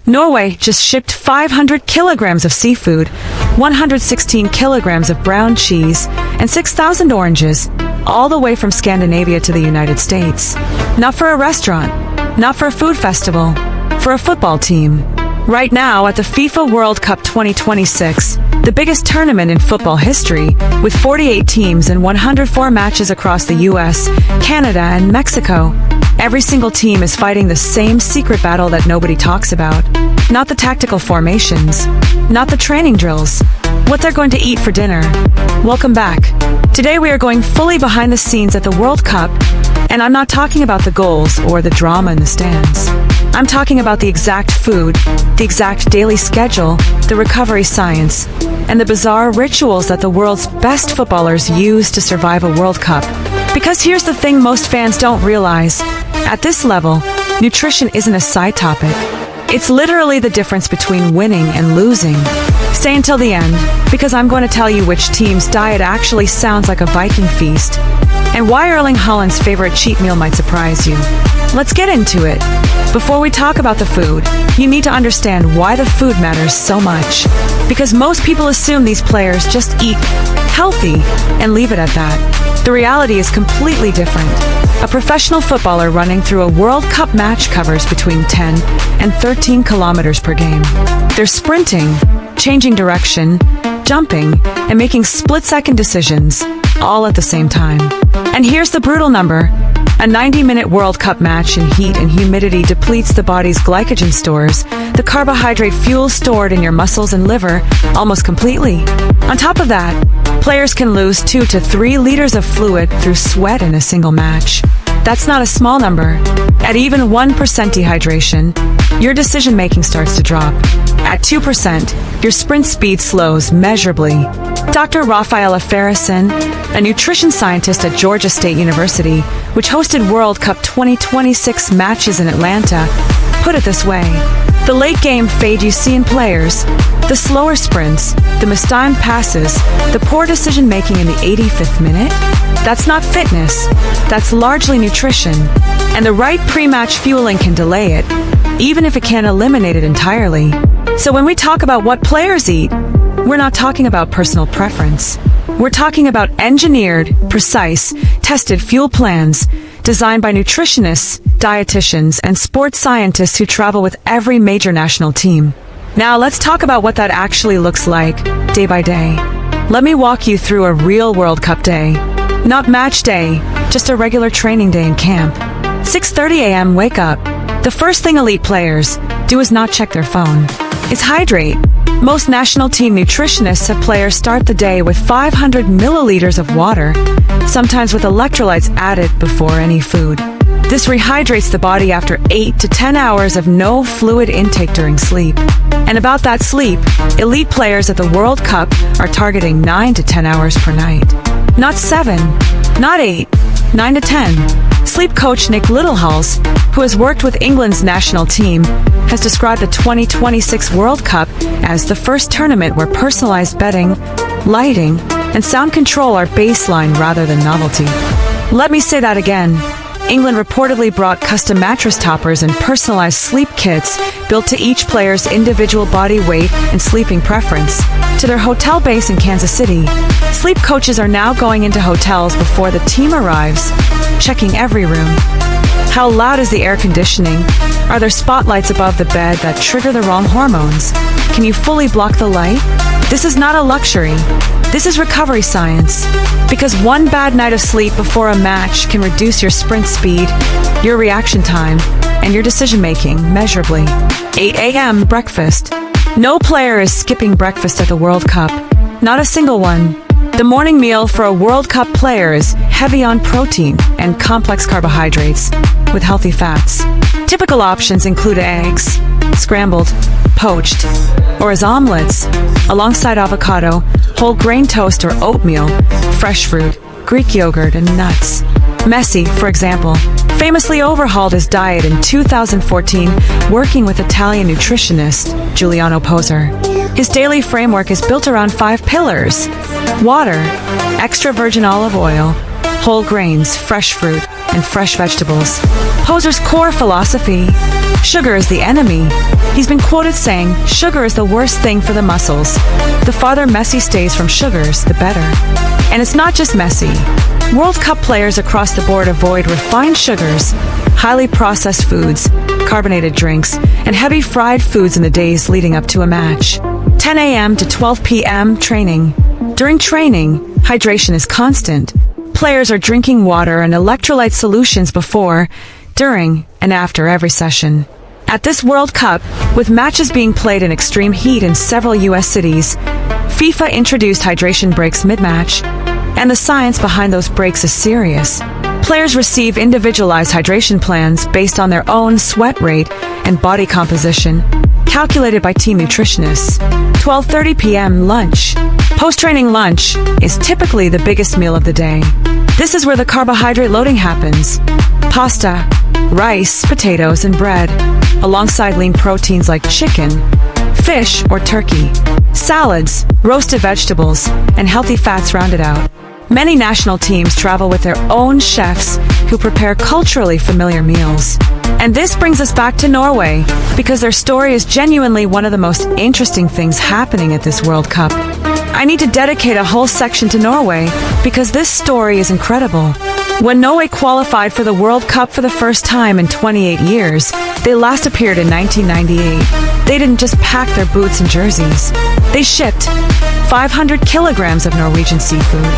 Norway just shipped 500 kilograms of seafood, 116 kilograms of brown cheese, and 6,000 oranges, all the way from Scandinavia to the United States. Not for a restaurant, not for a food festival, for a football team. Right now, at the FIFA World Cup 2026, the biggest tournament in football history, with 48 teams and 104 matches across the US, Canada, and Mexico, every single team is fighting the same secret battle that nobody talks about. Not the tactical formations, not the training drills, what they're going to eat for dinner. Welcome back. Today we are going fully behind the scenes at the World Cup, and I'm not talking about the goals or the drama in the stands. I'm talking about the exact food, the exact daily schedule, the recovery science, and the bizarre rituals that the world's best footballers use to survive a World Cup. Because here's the thing most fans don't realize. At this level, nutrition isn't a side topic. It's literally the difference between winning and losing. Stay until the end, because I'm going to tell you which team's diet actually sounds like a Viking feast, and why Erling Haaland's favorite cheat meal might surprise you. Let's get into it. Before we talk about the food, you need to understand why the food matters so much. Because most people assume these players just eat healthy and leave it at that. The reality is completely different. A professional footballer running through a World Cup match covers between 10 and 13 kilometers per game. They're sprinting, changing direction, jumping, and making split-second decisions, all at the same time. And here's the brutal number. A 90-minute World Cup match in heat and humidity depletes the body's glycogen stores, the carbohydrate fuel stored in your muscles and liver, almost completely. On top of that, players can lose 2 to 3 liters of fluid through sweat in a single match. That's not a small number. At even 1% dehydration, your decision-making starts to drop. At 2%, your sprint speed slows measurably. Dr. Rafaela Farrison, a nutrition scientist at Georgia State University, which hosted World Cup 2026 matches in Atlanta, put it this way. The late-game fade you see in players, the slower sprints, the mistimed passes, the poor decision-making in the 85th minute, that's not fitness, that's largely nutrition, and the right pre-match fueling can delay it, even if it can't eliminate it entirely. So when we talk about what players eat, we're not talking about personal preference. We're talking about engineered, precise, tested fuel plans designed by nutritionists, dietitians, and sports scientists who travel with every major national team. Now let's talk about what that actually looks like, day by day. Let me walk you through a real World Cup day. Not match day, just a regular training day in camp. 6:30 a.m. wake up. The first thing elite players do is not check their phone. It's hydrate. Most national team nutritionists have players start the day with 500 milliliters of water, sometimes with electrolytes added before any food. This rehydrates the body after 8 to 10 hours of no fluid intake during sleep. And about that sleep, elite players at the World Cup are targeting 9 to 10 hours per night. Not 7, not 8, 9 to 10. Sleep coach Nick Littlehals, who has worked with England's national team, has described the 2026 World Cup as the first tournament where personalized bedding, lighting, and sound control are baseline rather than novelty. Let me say that again. England reportedly brought custom mattress toppers and personalized sleep kits built to each player's individual body weight and sleeping preference to their hotel base in Kansas City. Sleep coaches are now going into hotels before the team arrives, checking every room. How loud is the air conditioning? Are there spotlights above the bed that trigger the wrong hormones? Can you fully block the light? This is not a luxury. This is recovery science. Because one bad night of sleep before a match can reduce your sprint speed, your reaction time, and your decision-making measurably. 8 a.m. breakfast. No player is skipping breakfast at the World Cup. Not a single one. The morning meal for a World Cup player is heavy on protein and complex carbohydrates with healthy fats. Typical options include eggs, scrambled, poached, or as omelets, alongside avocado, whole grain toast or oatmeal, fresh fruit, Greek yogurt, and nuts. Messi, for example, famously overhauled his diet in 2014, working with Italian nutritionist Giuliano Poser. His daily framework is built around 5 pillars: water, extra virgin olive oil, whole grains, fresh fruit, and fresh vegetables. Poser's core philosophy: Sugar is the enemy. He's been quoted saying, "Sugar is the worst thing for the muscles. The farther Messi stays from sugars, the better." And it's not just Messi. World Cup players across the board avoid refined sugars, highly processed foods, carbonated drinks, and heavy fried foods in the days leading up to a match. 10 a.m. to 12 p.m. training. During training, hydration is constant. Players are drinking water and electrolyte solutions before, during, and after every session. At this World Cup, with matches being played in extreme heat in several U.S. cities, FIFA introduced hydration breaks mid-match, and the science behind those breaks is serious. Players receive individualized hydration plans based on their own sweat rate and body composition, calculated by team nutritionists. 12:30 p.m. lunch. Post-training lunch is typically the biggest meal of the day. This is where the carbohydrate loading happens. Pasta, rice, potatoes, and bread, alongside lean proteins like chicken, fish, or turkey. Salads, roasted vegetables, and healthy fats rounded out. Many national teams travel with their own chefs who prepare culturally familiar meals. And this brings us back to Norway, because their story is genuinely one of the most interesting things happening at this World Cup. I need to dedicate a whole section to Norway, because this story is incredible. When Norway qualified for the World Cup for the first time in 28 years, they last appeared in 1998. They didn't just pack their boots and jerseys. They shipped 500 kilograms of Norwegian seafood,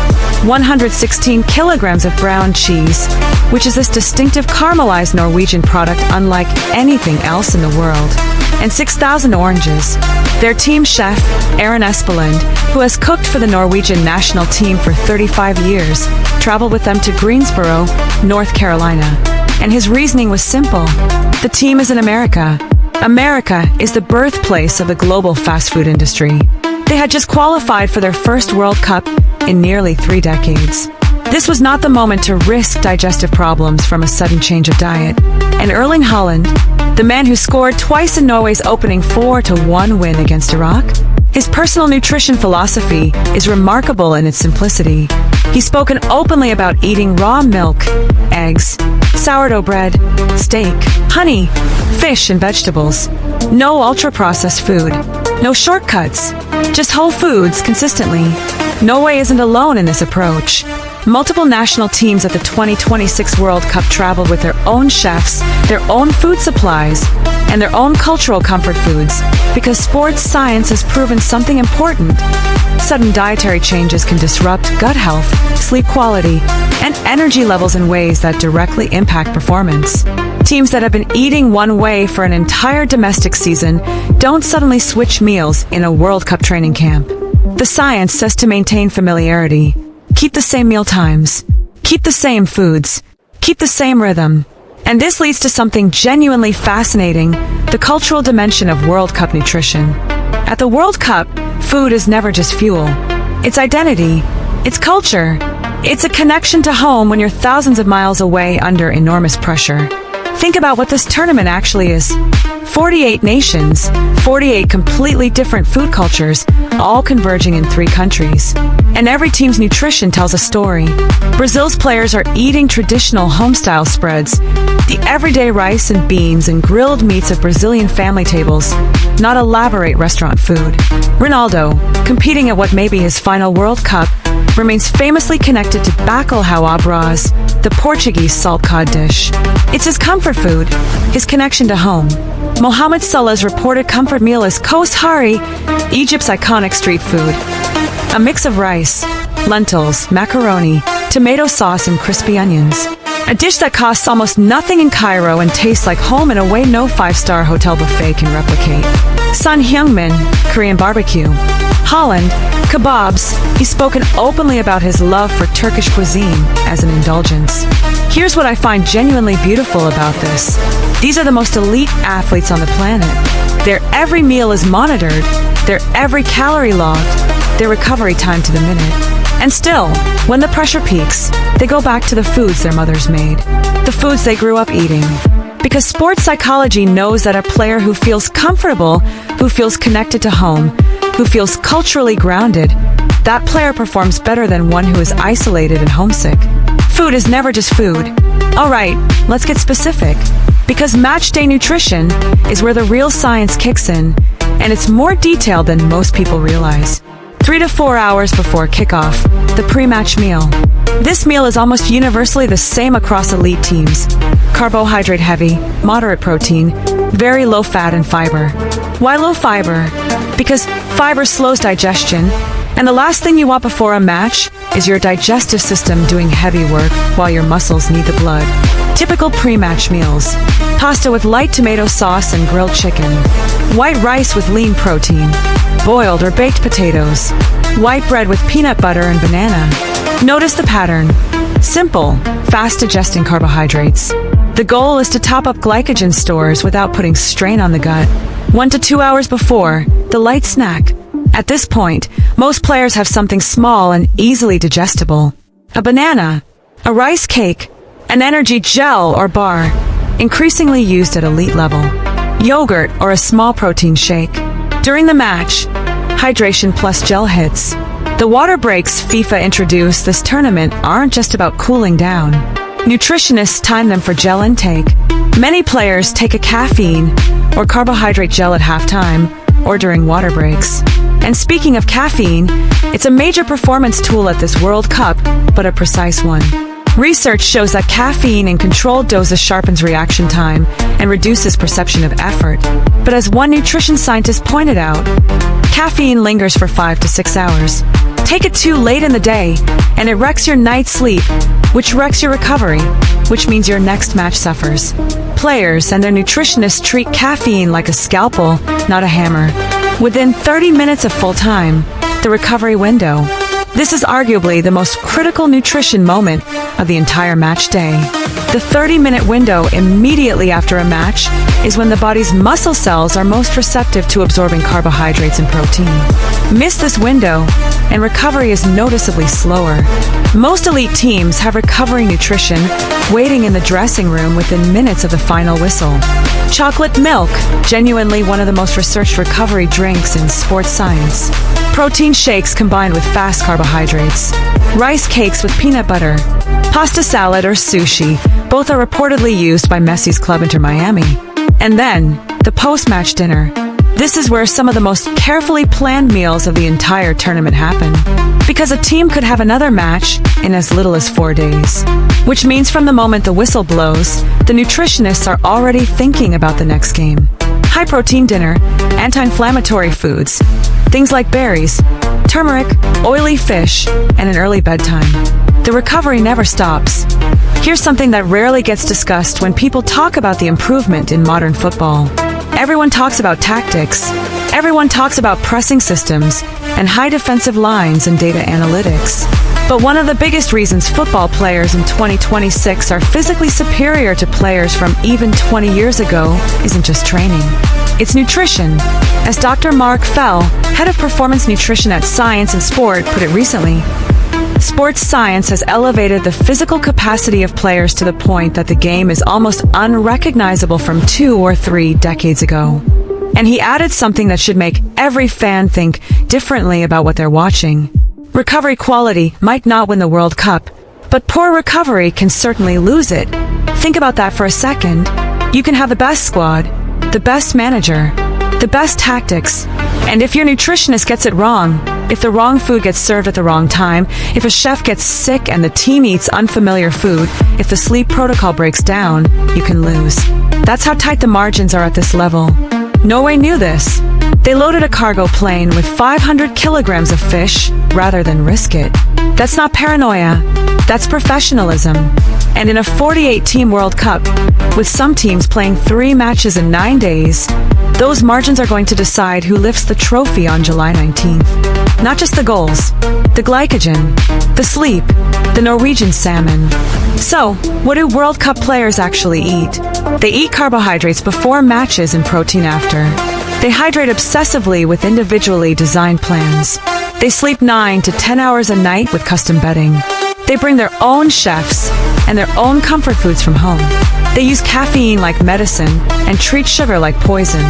116 kilograms of brown cheese, which is this distinctive caramelized Norwegian product unlike anything else in the world, and 6,000 oranges. Their team chef, Erling Haaland, who has cooked for the Norwegian national team for 35 years, traveled with them to Greensboro, North Carolina. And his reasoning was simple. The team is in America. America is the birthplace of the global fast food industry. They had just qualified for their first World Cup in nearly 3 decades. This was not the moment to risk digestive problems from a sudden change of diet. And Erling Haaland, the man who scored twice in Norway's opening 4-1 win against Iraq, his personal nutrition philosophy is remarkable in its simplicity. He's spoken openly about eating raw milk, eggs, sourdough bread, steak, honey, fish, and vegetables. No ultra-processed food. No shortcuts. Just whole foods consistently. Norway isn't alone in this approach. Multiple national teams at the 2026 World Cup traveled with their own chefs, their own food supplies, and their own cultural comfort foods, because sports science has proven something important. Sudden dietary changes can disrupt gut health, sleep quality, and energy levels in ways that directly impact performance. Teams that have been eating one way for an entire domestic season don't suddenly switch meals in a World Cup training camp. The science says to maintain familiarity. Keep the same meal times. Keep the same foods. Keep the same rhythm. And this leads to something genuinely fascinating, the cultural dimension of World Cup nutrition. At the World Cup, food is never just fuel. It's identity. It's culture. It's a connection to home when you're thousands of miles away under enormous pressure. Think about what this tournament actually is. 48 nations, 48 completely different food cultures, all converging in 3 countries. And every team's nutrition tells a story. Brazil's players are eating traditional home-style spreads, the everyday rice and beans and grilled meats of Brazilian family tables, not elaborate restaurant food. Ronaldo, competing at what may be his final World Cup, remains famously connected to bacalhau à brás, the Portuguese salt cod dish. It's his comfort food, his connection to home. Mohamed Salah's reported comfort meal is kos hari, Egypt's iconic street food. A mix of rice, lentils, macaroni, tomato sauce, and crispy onions. A dish that costs almost nothing in Cairo and tastes like home in a way no 5-star hotel buffet can replicate. Son Heung-min, Korean barbecue. Haaland, kebabs. He's spoken openly about his love for Turkish cuisine as an indulgence. Here's what I find genuinely beautiful about this. These are the most elite athletes on the planet. Their every meal is monitored, their every calorie logged, their recovery time to the minute. And still, when the pressure peaks, they go back to the foods their mothers made, the foods they grew up eating. Because sports psychology knows that a player who feels comfortable, who feels connected to home, who feels culturally grounded, that player performs better than one who is isolated and homesick. food is never just food. Alright, let's get specific. Because match day nutrition is where the real science kicks in, and it's more detailed than most people realize. 3 to 4 hours before kickoff, the pre-match meal. This meal is almost universally the same across elite teams. Carbohydrate heavy, moderate protein, very low fat and fiber. Why low fiber? Because fiber slows digestion, and the last thing you want before a match is your digestive system doing heavy work while your muscles need the blood. Typical pre-match meals. Pasta with light tomato sauce and grilled chicken. White rice with lean protein. Boiled or baked potatoes. White bread with peanut butter and banana. Notice the pattern. Simple, fast-digesting carbohydrates. The goal is to top up glycogen stores without putting strain on the gut. 1 to 2 hours before, the light snack. At this point, most players have something small and easily digestible. A banana, a rice cake, an energy gel or bar, increasingly used at elite level. Yogurt or a small protein shake. During the match, hydration plus gel hits. The water breaks FIFA introduced this tournament aren't just about cooling down. Nutritionists time them for gel intake. Many players take a caffeine or carbohydrate gel at halftime or during water breaks. And speaking of caffeine, it's a major performance tool at this World Cup, but a precise one. Research shows that caffeine in controlled doses sharpens reaction time and reduces perception of effort. But as one nutrition scientist pointed out, caffeine lingers for 5 to 6 hours. Take it too late in the day, and it wrecks your night's sleep, which wrecks your recovery, which means your next match suffers. Players and their nutritionists treat caffeine like a scalpel, not a hammer. Within 30 minutes of full time, the recovery window. This is arguably the most critical nutrition moment of the entire match day. The 30-minute window immediately after a match is when the body's muscle cells are most receptive to absorbing carbohydrates and protein. Miss this window, and recovery is noticeably slower. Most elite teams have recovery nutrition waiting in the dressing room within minutes of the final whistle. Chocolate milk, genuinely one of the most researched recovery drinks in sports science. Protein shakes combined with fast carbohydrates. Rice cakes with peanut butter. Pasta salad or sushi, both are reportedly used by Messi's club Inter Miami. And then, the post-match dinner. This is where some of the most carefully planned meals of the entire tournament happen. Because a team could have another match in as little as 4 days. Which means from the moment the whistle blows, the nutritionists are already thinking about the next game. High-protein dinner, anti-inflammatory foods, things like berries, turmeric, oily fish, and an early bedtime. The recovery never stops. Here's something that rarely gets discussed when people talk about the improvement in modern football. Everyone talks about tactics. Everyone talks about pressing systems and high defensive lines and data analytics. But one of the biggest reasons football players in 2026 are physically superior to players from even 20 years ago isn't just training. It's nutrition. As Dr. Mark Fell, head of performance nutrition at Science and Sport, put it recently, sports science has elevated the physical capacity of players to the point that the game is almost unrecognizable from 2 or 3 decades ago. And he added something that should make every fan think differently about what they're watching. Recovery quality might not win the World Cup, but poor recovery can certainly lose it. Think about that for a second. You can have the best squad, the best manager, the best tactics, and if your nutritionist gets it wrong, if the wrong food gets served at the wrong time, if a chef gets sick and the team eats unfamiliar food, if the sleep protocol breaks down, you can lose. That's how tight the margins are at this level. Norway knew this. They loaded a cargo plane with 500 kilograms of fish rather than risk it. That's not paranoia. That's professionalism. And in a 48-team World Cup, with some teams playing 3 matches in 9 days, those margins are going to decide who lifts the trophy on July 19th. Not just the goals, the glycogen, the sleep, the Norwegian salmon. So, what do World Cup players actually eat? They eat carbohydrates before matches and protein after. They hydrate obsessively with individually designed plans. They sleep 9 to 10 hours a night with custom bedding. They bring their own chefs and their own comfort foods from home. They use caffeine like medicine and treat sugar like poison.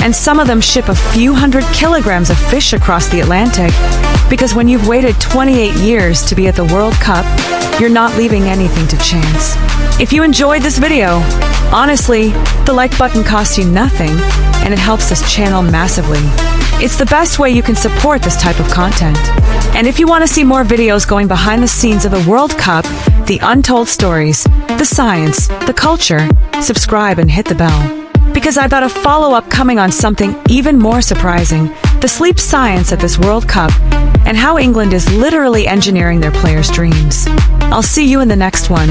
And some of them ship a few hundred kilograms of fish across the Atlantic, because when you've waited 28 years to be at the World Cup, you're not leaving anything to chance. If you enjoyed this video, honestly, the like button costs you nothing, and it helps this channel massively. It's the best way you can support this type of content. And if you want to see more videos going behind the scenes of the World Cup, the untold stories, the science, the culture, subscribe and hit the bell. Because I've got a follow-up coming on something even more surprising, the sleep science at this World Cup, and how England is literally engineering their players' dreams. I'll see you in the next one.